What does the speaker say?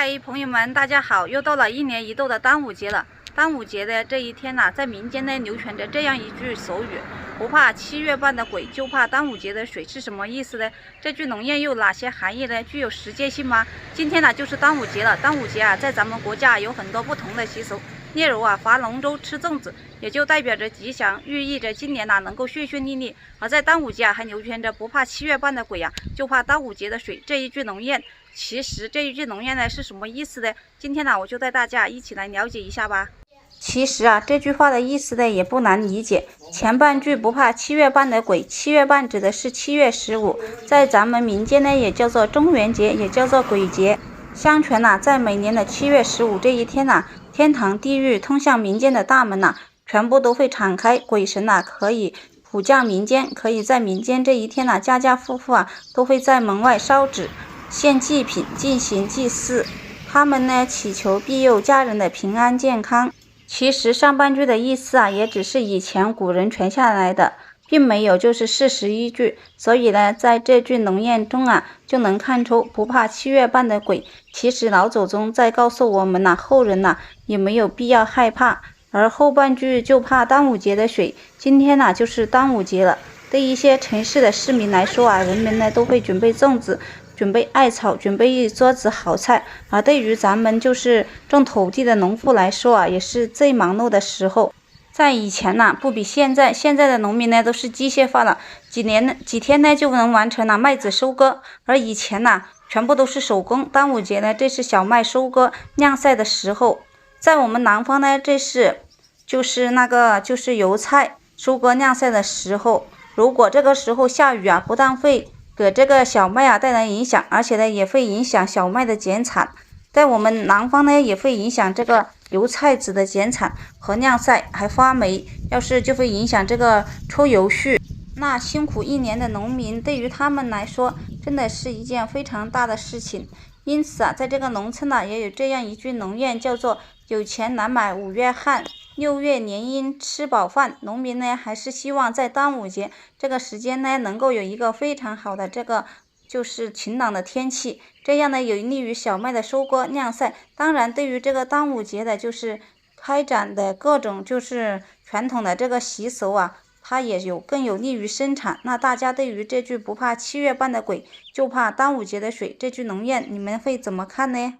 嗨，朋友们，大家好！又到了1年一度的端午节了。端午节的这一天呢，在民间呢流传着这样一句俗语：不怕7月半的鬼，就怕端午节的水，是什么意思呢？这句农谚又有哪些含义呢？具有实践性吗？今天呢就是端午节了。端午节啊，在咱们国家有很多不同的习俗，例如啊，划龙舟、吃粽子，也就代表着吉祥，寓意着今年呢能够顺顺利利。而在端午节啊，还流传着不怕7月半的鬼啊，就怕端午节的水这一句农谚。其实这一句农谚呢是什么意思呢？今天呢我就带大家一起来了解一下吧。其实啊，这句话的意思呢也不难理解。前半句不怕7月半的鬼，7月半指的是7月15，在咱们民间呢也叫做中元节，也叫做鬼节。相传呢，在每年的7月15这一天呢，天堂、地狱通向民间的大门呢，全部都会敞开，鬼神呢可以普降民间，可以在民间这一天呢，家家户户啊都会在门外烧纸、献祭品，进行祭祀。他们呢祈求庇佑家人的平安健康。其实上半句的意思啊，也只是以前古人传下来的，并没有就是事实依据。所以呢，在这句农谚中啊，就能看出不怕7月半的鬼。其实老祖宗在告诉我们后人也没有必要害怕。而后半句就怕端午节的水，今天就是端午节了。对一些城市的市民来说啊，人们都会准备粽子，准备艾草，准备一桌子好菜。而对于咱们就是种土地的农户来说啊，也是最忙碌的时候。在以前不比现在，现在的农民都是机械化了，几天呢就能完成了麦子收割，而以前全部都是手工。端午节呢，这是小麦收割晾晒的时候。在我们南方呢，这是就是油菜收割晾晒的时候。如果这个时候下雨不但会给这个小麦带来影响，而且呢也会影响小麦的减产。在我们南方呢，也会影响这个油菜籽的减产和晾晒，还发霉，就会影响这个抽油絮。那辛苦一年的农民，对于他们来说，真的是一件非常大的事情。因此在这个农村也有这样一句农谚，叫做有钱难买5月旱，6月连阴吃饱饭。农民呢还是希望在端午节这个时间呢，能够有一个非常好的就是晴朗的天气，这样呢有利于小麦的收割晾晒。当然对于这个端午节的就是开展的各种就是传统的这个习俗它也更有利于生产。那大家对于这句不怕7月半的鬼，就怕端午节的水这句农谚，你们会怎么看呢？